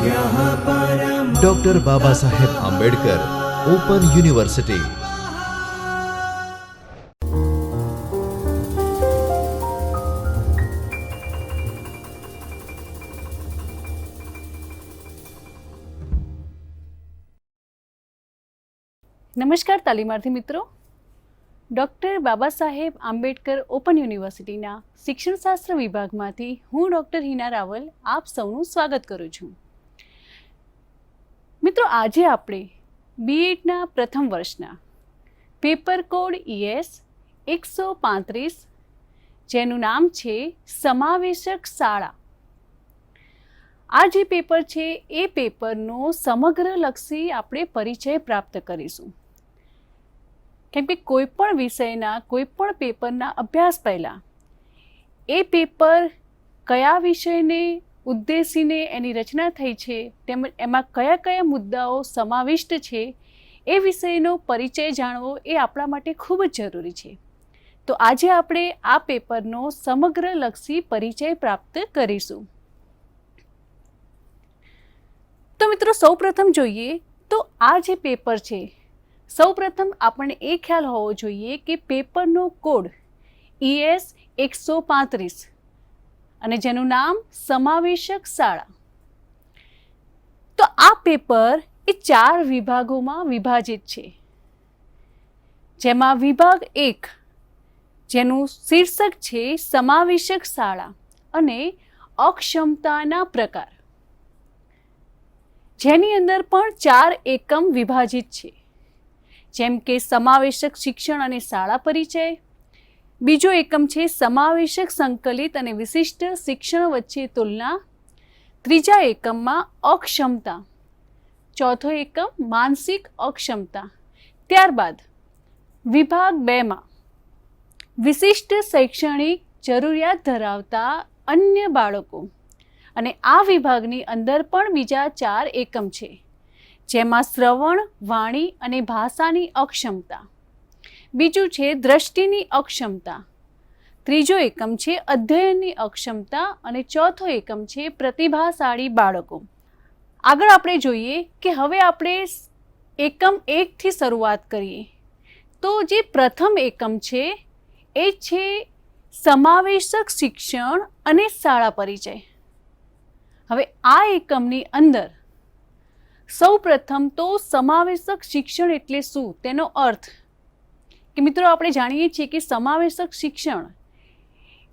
Doctor Baba Saheb Ambedkar open university. નમસ્કાર તાલીમાર્થી મિત્રો, doctor Baba Saheb Ambedkar open યુનિવર્સિટીના શિક્ષણશાસ્ત્ર વિભાગમાંથી હું ડૉક્ટર હિના રાવલ આપ સૌનું સ્વાગત કરું છું. મિત્રો, આજે આપણે બીએડના પ્રથમ વર્ષના પેપર કોડ ES 135 જેનું નામ છે સમાવેશક શાળા, આ જે પેપર છે એ પેપરનો સમગ્રલક્ષી આપણે પરિચય પ્રાપ્ત કરીશું. કેમ કે કોઈ પણ વિષયના કોઈ પણ પેપરના અભ્યાસ પહેલાં એ પેપર કયા વિષયને ઉદ્દેશીને એની રચના થઈ છે તેમજ એમાં કયા કયા મુદ્દાઓ સમાવિષ્ટ છે એ વિષયનો પરિચય જાણવો એ આપણા માટે ખૂબ જ જરૂરી છે. તો આજે આપણે આ પેપરનો સમગ્રલક્ષી પરિચય પ્રાપ્ત કરીશું. તો મિત્રો, સૌપ્રથમ જોઈએ તો આ જે પેપર છે, સૌપ્રથમ આપણને એ ખ્યાલ હોવો જોઈએ કે પેપરનો કોડ ES 135 અને જેનું નામ સમાવેશક શાળા. તો આ પેપર એ 4 વિભાગોમાં વિભાજિત છે, જેમાં વિભાગ 1 જેનું શીર્ષક છે સમાવેશક શાળા અને અક્ષમતાના પ્રકાર, જેની અંદર પણ 4 એકમ વિભાજિત છે, જેમ કે સમાવેશક શિક્ષણ અને શાળા પરિચય. બીજો એકમ છે સમાવેશક સંકલિત અને વિશિષ્ટ શિક્ષણ વચ્ચે તુલના. ત્રીજા એકમમાં અક્ષમતા. ચોથો એકમ માનસિક અક્ષમતા. ત્યારબાદ વિભાગ 2માં વિશિષ્ટ શૈક્ષણિક જરૂરિયાત ધરાવતા અન્ય બાળકો, અને આ વિભાગની અંદર પણ બીજા 4 એકમ છે, જેમાં શ્રવણ, વાણી અને ભાષાની અક્ષમતા. બીજું છે દ્રષ્ટિની અક્ષમતા. ત્રીજો એકમ છે અધ્યયનની અક્ષમતા અને ચોથો એકમ છે પ્રતિભાશાળી બાળકો. આગળ આપણે જોઈએ કે હવે આપણે એકમ 1થી શરૂઆત કરીએ. તો જે પ્રથમ એકમ છે એ છે સમાવેશક શિક્ષણ અને શાળા પરિચય. હવે આ એકમની અંદર સૌપ્રથમ તો સમાવેશક શિક્ષણ એટલે શું તેનો અર્થ, કે મિત્રો આપણે જાણીએ છીએ કે સમાવેશક શિક્ષણ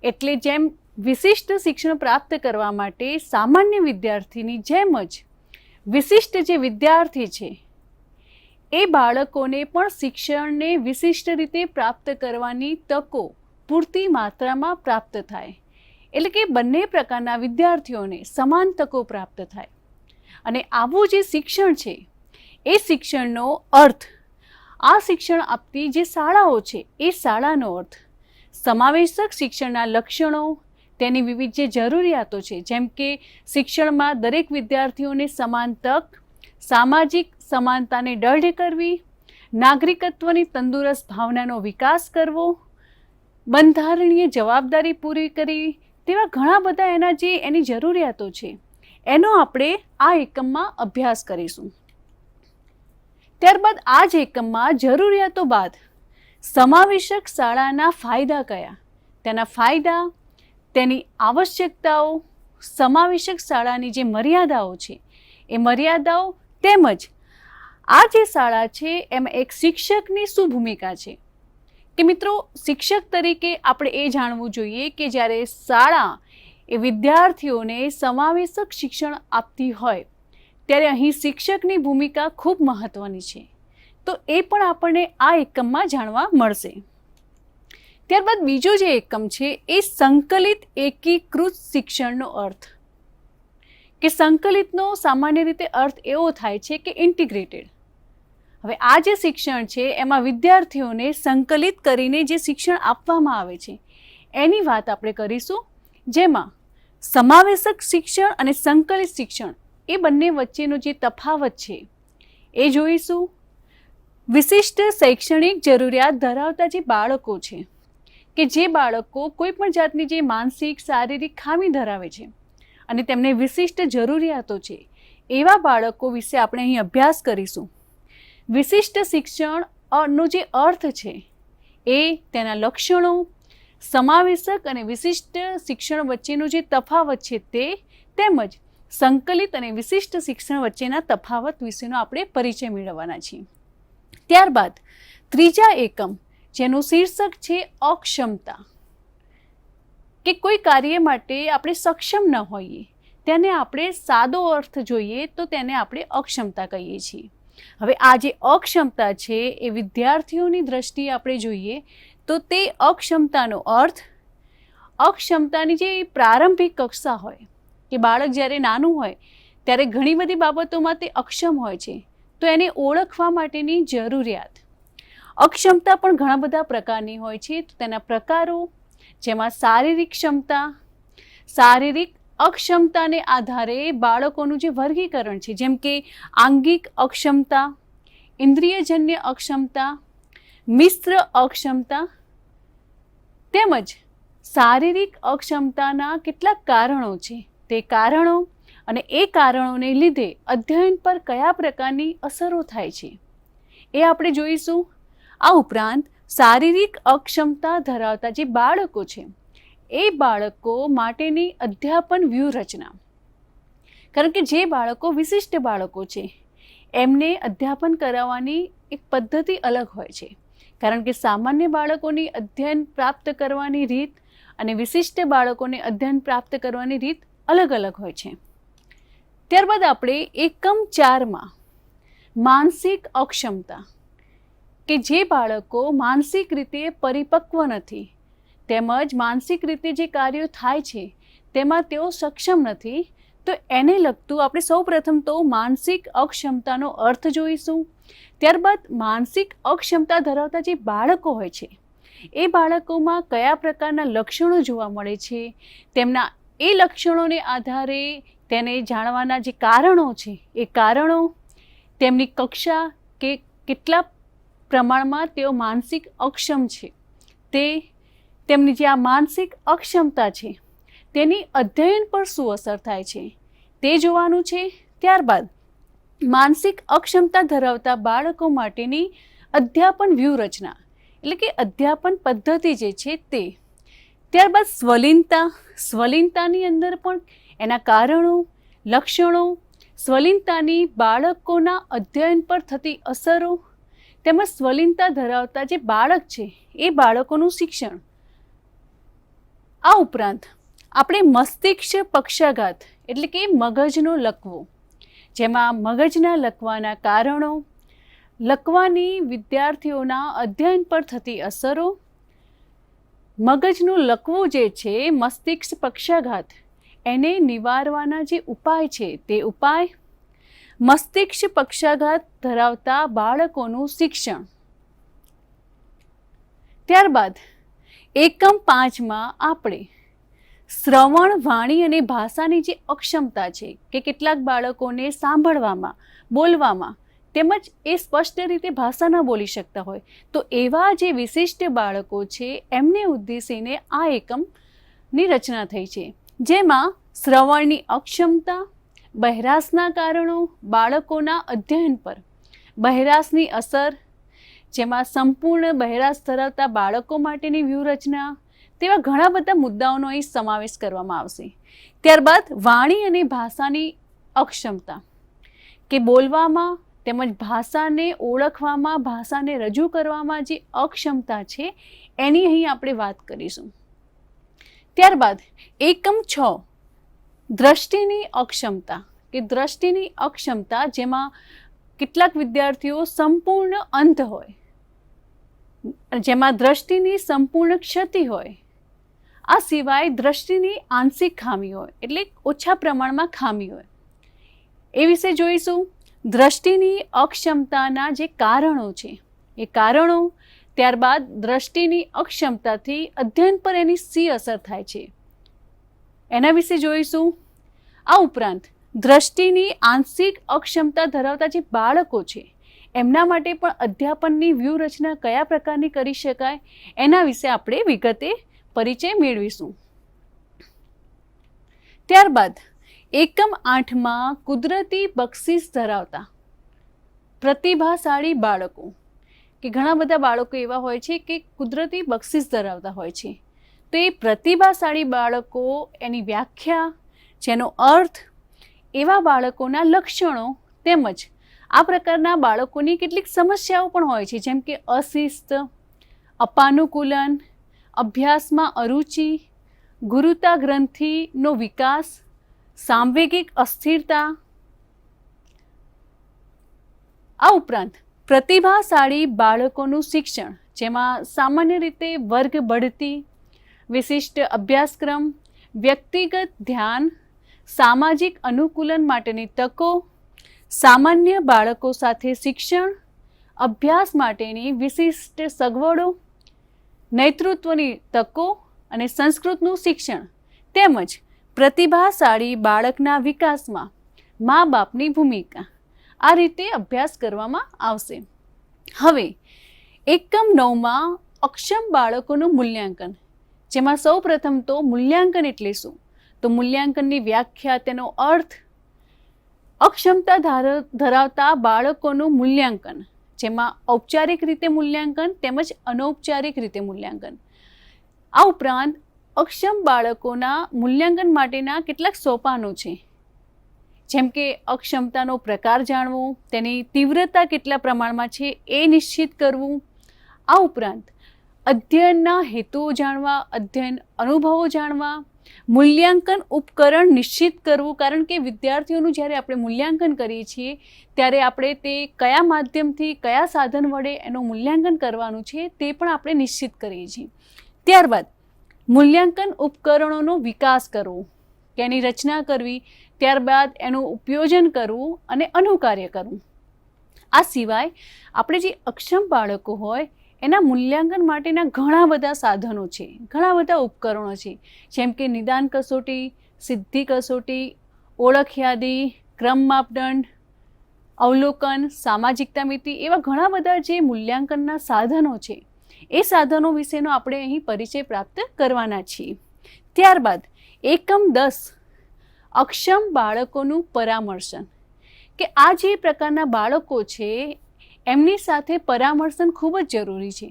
એટલે જેમ વિશિષ્ટ શિક્ષણ પ્રાપ્ત કરવા માટે સામાન્ય વિદ્યાર્થીની જેમ જ વિશિષ્ટ જે વિદ્યાર્થી છે એ બાળકોને પણ શિક્ષણને વિશિષ્ટ રીતે પ્રાપ્ત કરવાની તકો પૂરતી માત્રામાં પ્રાપ્ત થાય, એટલે કે બંને પ્રકારના વિદ્યાર્થીઓને સમાન તકો પ્રાપ્ત થાય. અને આવું જે શિક્ષણ છે એ શિક્ષણનો અર્થ, આ શિક્ષણ આપતી જે શાળાઓ છે એ શાળાનો અર્થ, સમાવેશક શિક્ષણના લક્ષણો, તેની વિવિધ જે જરૂરિયાતો છે, જેમ કે શિક્ષણમાં દરેક વિદ્યાર્થીઓને સમાન તક, સામાજિક સમાનતાને દઢ કરવી, નાગરિકત્વની તંદુરસ્ત ભાવનાનો વિકાસ કરવો, બંધારણીય જવાબદારી પૂરી કરવી, તેવા ઘણા બધા એની જરૂરિયાતો છે, એનો આપણે આ એકમમાં અભ્યાસ કરીશું. ત્યારબાદ આ જ એકમમાં જરૂરિયાતો બાદ સમાવેશક શાળાના ફાયદા કયા, તેના ફાયદા, તેની આવશ્યકતાઓ, સમાવેશક શાળાની જે મર્યાદાઓ છે એ મર્યાદાઓ, તેમજ આ જે શાળા છે એમાં એક શિક્ષકની શું ભૂમિકા છે. કે મિત્રો, શિક્ષક તરીકે આપણે એ જાણવું જોઈએ કે જ્યારે શાળા એ વિદ્યાર્થીઓને સમાવેશક શિક્ષણ આપતી હોય ત્યારે અહીં શિક્ષકની ભૂમિકા ખૂબ મહત્ત્વની છે. તો એ પણ આપણને આ એકમમાં જાણવા મળશે. ત્યારબાદ બીજો જે એકમ છે એ સંકલિત એકીકૃત શિક્ષણનો અર્થ, કે સંકલિતનો સામાન્ય રીતે અર્થ એવો થાય છે કે ઇન્ટિગ્રેટેડ. હવે આ જે શિક્ષણ છે એમાં વિદ્યાર્થીઓને સંકલિત કરીને જે શિક્ષણ આપવામાં આવે છે એની વાત આપણે કરીશું, જેમાં સમાવેશક શિક્ષણ અને સંકલિત શિક્ષણ એ બંને વચ્ચેનો જે તફાવત છે એ જોઈશું. વિશિષ્ટ શૈક્ષણિક જરૂરિયાત ધરાવતા જે બાળકો છે, કે જે બાળકો કોઈ પણ જાતની જે માનસિક શારીરિક ખામી ધરાવે છે અને તેમને વિશિષ્ટ જરૂરિયાતો છે એવા બાળકો વિશે આપણે અહીં અભ્યાસ કરીશું. વિશિષ્ટ શિક્ષણનો જે અર્થ છે એ તેના લક્ષણો, સમાવેશક અને વિશિષ્ટ શિક્ષણ વચ્ચેનો જે તફાવત છે તે, તેમજ સંકલિત અને વિશિષ્ટ શિક્ષણ વચ્ચેના તફાવત વિશેનો આપણે પરિચય મેળવવાના છીએ. ત્યારબાદ ત્રીજા એકમ, જેનું શીર્ષક છે અક્ષમતા, કે કોઈ કાર્ય માટે આપણે સક્ષમ ન હોઈએ તેને આપણે સાદો અર્થ જોઈએ તો તેને આપણે અક્ષમતા કહીએ છીએ. હવે આ જે અક્ષમતા છે એ વિદ્યાર્થીઓની દ્રષ્ટિએ આપણે જોઈએ તો તે અક્ષમતાનો અર્થ, અક્ષમતાની જે પ્રારંભિક કક્ષા હોય કે બાળક જ્યારે નાનું હોય ત્યારે ઘણી બધી બાબતોમાં તે અક્ષમ હોય છે, તો એને ઓળખવા માટેની જરૂરિયાત. અક્ષમતા પણ ઘણા બધા પ્રકારની હોય છે. તો તેના પ્રકારો, જેમાં શારીરિક ક્ષમતા, શારીરિક અક્ષમતાને આધારે બાળકોનું જે વર્ગીકરણ છે, જેમ કે આંગિક અક્ષમતા, ઇન્દ્રિયજન્ય અક્ષમતા, મિશ્ર અક્ષમતા, તેમજ શારીરિક અક્ષમતાના કેટલાક કારણો છે. તે કારણો અને એ કારણોને લીધે અધ્યયન પર કયા પ્રકારની અસરો થાય છે એ આપણે જોઈશું. આ ઉપરાંત શારીરિક અક્ષમતા ધરાવતા જે બાળકો છે એ બાળકો માટેની અધ્યાપન વ્યૂહરચના, કારણ કે જે બાળકો વિશિષ્ટ બાળકો છે એમને અધ્યાપન કરાવવાની એક પદ્ધતિ અલગ હોય છે, કારણ કે સામાન્ય બાળકોની અધ્યયન પ્રાપ્ત કરવાની રીત અને વિશિષ્ટ બાળકોને અધ્યયન પ્રાપ્ત કરવાની રીત અલગ અલગ હોય છે. ત્યારબાદ આપણે એકમ 4માં માનસિક અક્ષમતા, કે જે બાળકો માનસિક રીતે પરિપક્વ નથી તેમજ માનસિક રીતે જે કાર્યો થાય છે તેમાં તેઓ સક્ષમ નથી, તો એને લગતું આપણે સૌપ્રથમ તો માનસિક અક્ષમતાનો અર્થ જોઈશું. ત્યારબાદ માનસિક અક્ષમતા ધરાવતા જે બાળકો હોય છે એ બાળકોમાં કયા પ્રકારના લક્ષણો જોવા મળે છે, તેમના એ લક્ષણોને આધારે તેને જાણવાના જે કારણો છે એ કારણો, તેમની કક્ષા કે કેટલા પ્રમાણમાં તેઓ માનસિક અક્ષમ છે તે, તેમની જે આ માનસિક અક્ષમતા છે તેની અધ્યયન પર શું અસર થાય છે તે જોવાનું છે. ત્યારબાદ માનસિક અક્ષમતા ધરાવતા બાળકો માટેની અધ્યાપન વ્યૂહરચના, એટલે કે અધ્યાપન પદ્ધતિ જે છે તે. ત્યારબાદ સ્વલિનતા, સ્વલિનતાની અંદર પણ એના કારણો, લક્ષણો, સ્વલિનતાની બાળકોના અધ્યયન પર થતી અસરો, તેમજ સ્વલિનતા ધરાવતા જે બાળક છે એ બાળકોનું શિક્ષણ. આ ઉપરાંત આપણે મસ્તિષ્ક પક્ષાઘાત, એટલે કે મગજનો લકવો, જેમાં મગજના લકવાના કારણો, લકવાની વિદ્યાર્થીઓના અધ્યયન પર થતી અસરો, મગજનો લકવો જે છે મસ્તિષ્ક પક્ષાઘાત એને નિવારવાના જે ઉપાય છે તે ઉપાય, મસ્તિષ્ક પક્ષાઘાત ધરાવતા બાળકોનું શિક્ષણ. ત્યારબાદ એકમ 5માં આપણે શ્રવણ, વાણી અને ભાષાની જે અક્ષમતા છે, કે કેટલાક બાળકોને સાંભળવામાં, બોલવામાં તેમજ એ સ્પષ્ટ રીતે ભાષા ન બોલી શકતા હોય, તો એવા જે વિશિષ્ટ બાળકો છે એમને ઉદ્દેશીને આ એકમની રચના થઈ છે, જેમાં શ્રવણની અક્ષમતા, બહેરાશના કારણો, બાળકોના અધ્યયન પર બહેરાશની અસર, જેમાં સંપૂર્ણ બહેરાશ ધરાવતા બાળકો માટેની વ્યૂહરચના, તેવા ઘણા બધા મુદ્દાઓનો અહીં સમાવેશ કરવામાં આવશે. ત્યારબાદ વાણી અને ભાષાની અક્ષમતા, કે બોલવામાં તેમજ ભાષાને ઓળખવામાં, ભાષાને રજૂ કરવામાં જે અક્ષમતા છે એની અહીં આપણે વાત કરીશું. ત્યારબાદ એકમ 6 દ્રષ્ટિની અક્ષમતા, કે દ્રષ્ટિની અક્ષમતા, જેમાં કેટલાક વિદ્યાર્થીઓ સંપૂર્ણ અંધ હોય, જેમાં દ્રષ્ટિની સંપૂર્ણ ક્ષતિ હોય, આ સિવાય દ્રષ્ટિની આંશિક ખામી હોય, એટલે ઓછા પ્રમાણમાં ખામી હોય, એ વિશે જોઈશું. દ્રષ્ટિની અક્ષમતાના જે કારણો છે એ કારણો, ત્યારબાદ દ્રષ્ટિની અક્ષમતાથી અધ્યયન પર એની શી અસર થાય છે એના વિશે જોઈશું. આ ઉપરાંત દ્રષ્ટિની આંશિક અક્ષમતા ધરાવતા જે બાળકો છે એમના માટે પણ અધ્યાપનની વ્યૂહરચના કયા પ્રકારની કરી શકાય એના વિશે આપણે વિગતે પરિચય મેળવીશું. ત્યારબાદ એકમ 8માં કુદરતી બક્ષિસ ધરાવતા પ્રતિભાશાળી બાળકો, કે ઘણા બધા બાળકો એવા હોય છે કે કુદરતી બક્ષિસ ધરાવતા હોય છે, તો એ પ્રતિભાશાળી બાળકો, એની વ્યાખ્યા, જેનો અર્થ, એવા બાળકોના લક્ષણો તેમજ આ પ્રકારના બાળકોની કેટલીક સમસ્યાઓ પણ હોય છે, જેમ કે અશિસ્ત, અપાનુકૂલન, અભ્યાસમાં અરુચિ, ગુરુતા ગ્રંથિનો વિકાસ, સાંવેગિક અસ્થિરતા. આ ઉપરાંત પ્રતિભાશાળી બાળકોનું શિક્ષણ, જેમાં સામાન્ય રીતે વર્ગ બઢતી, વિશિષ્ટ અભ્યાસક્રમ, વ્યક્તિગત ધ્યાન, સામાજિક અનુકૂલન માટેની તકો, સામાન્ય બાળકો સાથે શિક્ષણ, અભ્યાસ માટેની વિશિષ્ટ સગવડો, નેતૃત્વની તકો અને સંસ્કૃતનું શિક્ષણ, તેમજ પ્રતિભાશાળી બાળકના વિકાસમાં મા બાપની ભૂમિકા, આ રીતે અભ્યાસ કરવામાં આવશે. હવે એકમ 9માં અક્ષમ બાળકોનું મૂલ્યાંકન, જેમાં સૌ પ્રથમ તો મૂલ્યાંકન એટલે શું, તો મૂલ્યાંકનની વ્યાખ્યા, તેનો અર્થ, અક્ષમતા ધરાવતા બાળકોનું મૂલ્યાંકન, જેમાં ઔપચારિક રીતે મૂલ્યાંકન તેમજ અનૌપચારિક રીતે મૂલ્યાંકન. આ ઉપરાંત અક્ષમ બાળકોના મૂલ્યાંકન માટેના કેટલાક સોપાનો છે, જેમ કે અક્ષમતાનો પ્રકાર જાણવો, તેની તીવ્રતા કેટલા પ્રમાણમાં છે એ નિશ્ચિત કરવું. આ ઉપરાંત અધ્યયનના હેતુઓ જાણવા, અધ્યયન અનુભવો જાણવા, મૂલ્યાંકન ઉપકરણ નિશ્ચિત કરવું, કારણ કે વિદ્યાર્થીઓનું જ્યારે આપણે મૂલ્યાંકન કરીએ છીએ ત્યારે આપણે તે કયા માધ્યમથી, કયા સાધન વડે એનું મૂલ્યાંકન કરવાનું છે તે પણ આપણે નિશ્ચિત કરીએ છીએ. ત્યારબાદ મૂલ્યાંકન ઉપકરણોનો વિકાસ કરવો, કે એની રચના કરવી, ત્યારબાદ એનું ઉપયોજન કરવું અને અનુકાર્ય કરવું. આ સિવાય આપણે જે અક્ષમ બાળકો હોય એના મૂલ્યાંકન માટેના ઘણા બધા સાધનો છે, ઘણા બધા ઉપકરણો છે, જેમ કે નિદાન કસોટી, સિદ્ધિ કસોટી, ઓળખ યાદી, ક્રમ માપદંડ, અવલોકન, સામાજિકતા મિતિ, એવા ઘણા બધા જે મૂલ્યાંકનના સાધનો છે એ સાધનો વિશેનો આપણે અહીં પરિચય પ્રાપ્ત કરવાના છીએ. ત્યારબાદ એકમ 10 અક્ષમ બાળકોનું પરામર્શન, કે આ જે પ્રકારના બાળકો છે એમની સાથે પરામર્શન ખૂબ જ જરૂરી છે.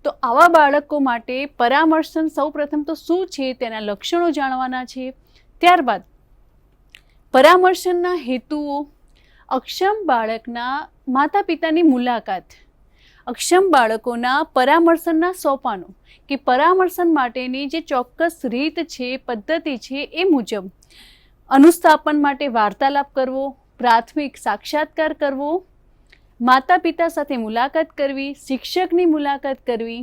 તો આવા બાળકો માટે પરામર્શન સૌપ્રથમ તો શું છે તેના લક્ષણો જાણવાના છે. ત્યારબાદ પરામર્શનના હેતુઓ, અક્ષમ બાળકના માતા પિતાની મુલાકાત, અક્ષમ બાળકોના પરામર્શનના સોપાનો, કે પરામર્શન માટેની જે ચોક્કસ રીત છે, પદ્ધતિ છે એ મુજબ અનુસ્થાપન માટે વાર્તાલાપ કરવો, પ્રાથમિક સાક્ષાત્કાર કરવો, માતા પિતા સાથે મુલાકાત કરવી, શિક્ષકની મુલાકાત કરવી,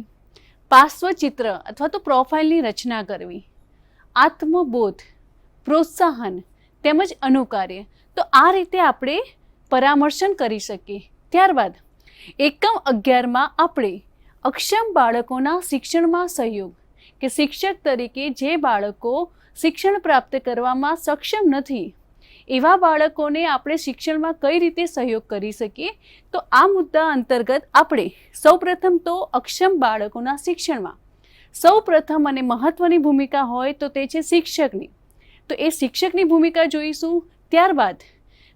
પાર્શ્વચિત્ર અથવા તો પ્રોફાઇલની રચના કરવી, આત્મબોધ, પ્રોત્સાહન તેમજ અનુકાર્ય. તો આ રીતે આપણે પરામર્શન કરી શકીએ. ત્યારબાદ એકમ 11માં આપણે અક્ષમ બાળકોના શિક્ષણમાં સહયોગ, કે શિક્ષક તરીકે જે બાળકો શિક્ષણ પ્રાપ્ત કરવામાં સક્ષમ નથી એવા બાળકોને આપણે શિક્ષણમાં કઈ રીતે સહયોગ કરી શકીએ, તો આ મુદ્દા અંતર્ગત આપણે સૌપ્રથમ તો અક્ષમ બાળકોના શિક્ષણમાં સૌપ્રથમ અને મહત્ત્વની ભૂમિકા હોય તો તે છે શિક્ષકની. તો એ શિક્ષકની ભૂમિકા જોઈશું. ત્યારબાદ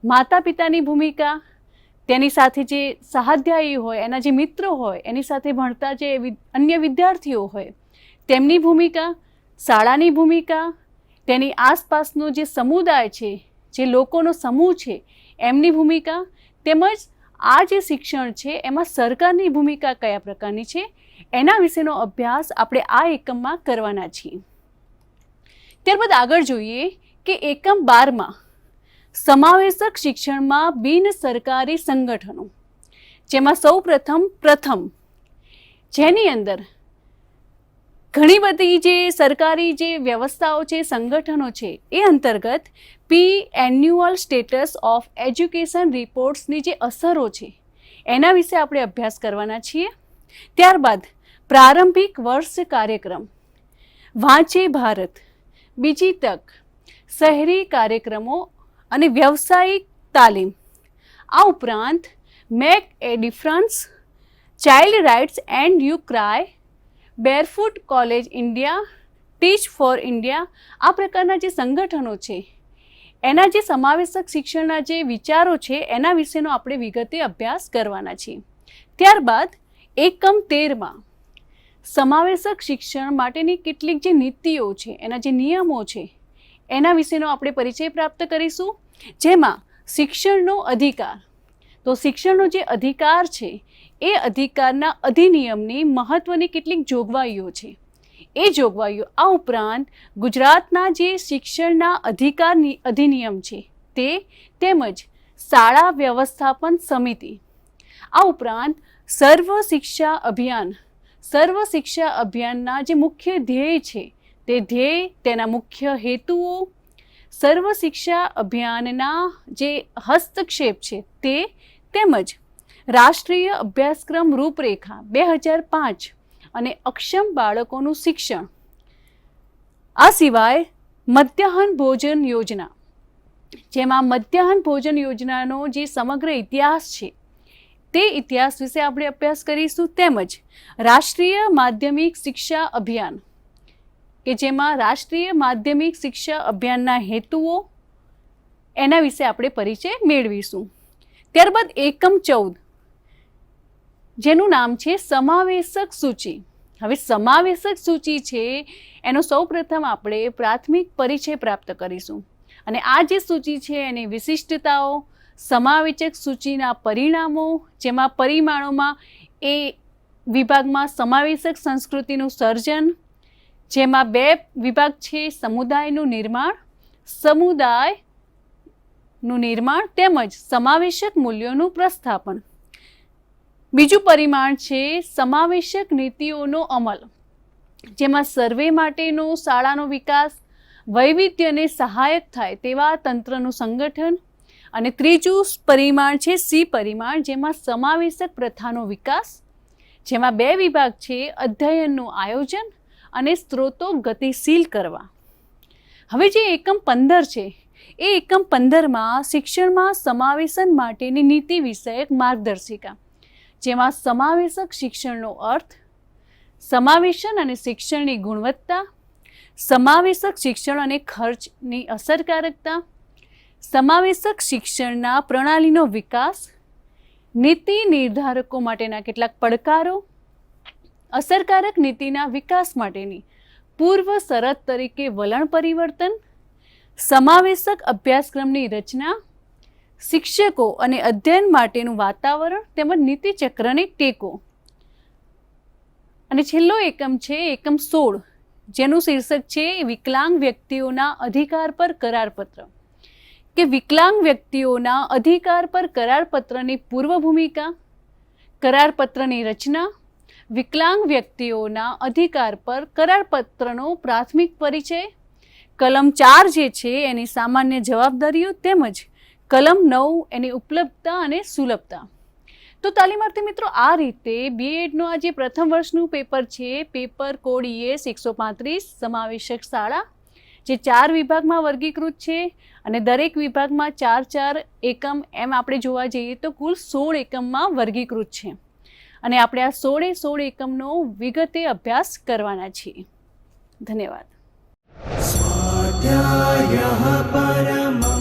માતા પિતાની ભૂમિકા, તેની સાથે જે સહાધ્યાયી હોય, એના જે મિત્રો હોય, એની સાથે ભણતા જે અન્ય વિદ્યાર્થીઓ હોય તેમની ભૂમિકા, શાળાની ભૂમિકા, તેની આસપાસનો જે સમુદાય છે, જે લોકોનો સમૂહ છે એમની ભૂમિકા, તેમજ આ જે શિક્ષણ છે એમાં સરકારની ભૂમિકા કયા પ્રકારની છે એના વિશેનો અભ્યાસ આપણે આ એકમમાં કરવાના છીએ. ત્યારબાદ આગળ જોઈએ કે એકમ 12માં સમાવેશક શિક્ષણમાં બિન સરકારી સંગઠનો, જેમાં પ્રથમ જેની અંદર ઘણી બધી જે સરકારી જે વ્યવસ્થાઓ છે, સંગઠનો છે, એ અંતર્ગત એન્યુઅલ સ્ટેટસ ઓફ એજ્યુકેશન રિપોર્ટ્સની જે અસરો છે એના વિશે આપણે અભ્યાસ કરવાના છીએ. ત્યારબાદ પ્રારંભિક વર્ષ કાર્યક્રમ, વાંચે ભારત, બીજી તક, શહેરી કાર્યક્રમો અને વ્યવસાયિક તાલીમ. આ ઉપરાંત make a difference, child rights and you CRY, barefoot college India, teach for India, આ પ્રકારના જે સંગઠનો છે એના જે સમાવેશક શિક્ષણના જે વિચારો છે એના વિશેનો આપણે વિગતે અભ્યાસ કરવાના છીએ. ત્યારબાદ એકમ 13માં સમાવેશક શિક્ષણ માટેની કેટલીક જે નીતિઓ છે, એના જે નિયમો છે એના વિશેનો આપણે પરિચય પ્રાપ્ત કરીશું. જેમાં શિક્ષણનો અધિકાર, તો શિક્ષણનો જે અધિકાર છે એ અધિકારના અધિનિયમની મહત્વની કેટલીક જોગવાઈઓ છે. એ જોગવાઈઓ આ ઉપરાંત ગુજરાતના જે શિક્ષણના અધિકારની અધિનિયમ છે તે, તેમજ શાળા વ્યવસ્થાપન સમિતિ, આ ઉપરાંત સર્વ શિક્ષા અભિયાનના જે મુખ્ય ધ્યેય છે તે ધ્યેય, તેના મુખ્ય હેતુઓ, સર્વ શિક્ષા અભિયાનના જે હસ્તક્ષેપ છે તે, તેમજ રાષ્ટ્રીય અભ્યાસક્રમ રૂપરેખા 2005 અને અક્ષમ બાળકોનું શિક્ષણ. આ સિવાય મધ્યાહન ભોજન યોજના, જેમાં મધ્યાહન ભોજન યોજનાનો જે સમગ્ર ઇતિહાસ છે તે ઇતિહાસ વિશે આપણે અભ્યાસ કરીશું. તેમજ રાષ્ટ્રીય માધ્યમિક શિક્ષા અભિયાન, કે જેમાં રાષ્ટ્રીય માધ્યમિક શિક્ષા અભિયાનના હેતુઓ, એના વિશે આપણે પરિચય મેળવીશું. ત્યારબાદ એકમ 14, જેનું નામ છે સમાવેશક સૂચિ. હવે સમાવેશક સૂચિ છે એનો સૌપ્રથમ આપણે પ્રાથમિક પરિચય પ્રાપ્ત કરીશું. અને આ જે સૂચિ છે એની વિશિષ્ટતાઓ, સમાવેશક સૂચિના પરિણામો, જેમાં પરિમાણોમાં એ વિભાગમાં સમાવેશક સંસ્કૃતિનું સર્જન, જેમાં 2 વિભાગ છે, સમુદાયનું નિર્માણ તેમજ સમાવેશક મૂલ્યોનું પ્રસ્થાપન. બીજું પરિમાણ છે સમાવેશક નીતિઓનો અમલ, જેમાં સર્વે માટેનો શાળાનો વિકાસ, વૈવિધ્યને સહાયક થાય તેવા તંત્રનું સંગઠન. અને ત્રીજું પરિમાણ છે સી પરિમાણ, જેમાં સમાવેશક પ્રથાનો વિકાસ, જેમાં 2 વિભાગ છે, અધ્યયનનું આયોજન અને સ્ત્રોતો ગતિશીલ કરવા. હવે જે એકમ 15 છે એ એકમ 15માં શિક્ષણમાં સમાવેશન માટેની નીતિ વિષયક માર્ગદર્શિકા, જેમાં સમાવેશક શિક્ષણનો અર્થ, સમાવેશન અને શિક્ષણની ગુણવત્તા, સમાવેશક શિક્ષણ અને ખર્ચની અસરકારકતા, સમાવેશક શિક્ષણના પ્રણાલીનો વિકાસ, નીતિ નિર્ધારકો માટેના કેટલાક પડકારો, અસરકારક નીતિના વિકાસ માટેની પૂર્વ શરત તરીકે વલણ પરિવર્તન, સમાવેશક અભ્યાસક્રમની રચના, શિક્ષકો અને અધ્યયન માટેનું વાતાવરણ તેમજ નીતિચક્રને ટેકો. અને છેલ્લો એકમ છે એકમ 16, જેનું શીર્ષક છે વિકલાંગ વ્યક્તિઓના અધિકાર પર કરારપત્ર, કે વિકલાંગ વ્યક્તિઓના અધિકાર પર કરારપત્રની પૂર્વ ભૂમિકા, કરારપત્રની રચના, વિકલાંગ વ્યક્તિઓના અધિકાર પર કરારપત્રનો પ્રાથમિક પરિચય, કલમ 4 જે છે એની સામાન્ય જવાબદારીઓ, તેમજ કલમ 9 એની ઉપલબ્ધતા અને સુલભતા. તો તાલીમાર્થી મિત્રો, આ રીતે બીએડનું આ જે પ્રથમ વર્ષનું પેપર છે, પેપર કોડ ES 135 સમાવેશક શાળા, જે 4 વિભાગમાં વર્ગીકૃત છે અને દરેક વિભાગમાં 4 એકમ, એમ આપણે જોવા જઈએ તો કુલ 16 એકમમાં વર્ગીકૃત છે. અને આપણે આ 16 એકમનો વિગતે અભ્યાસ કરવાના છીએ. ધન્યવાદ. स्वाध्यायः परमः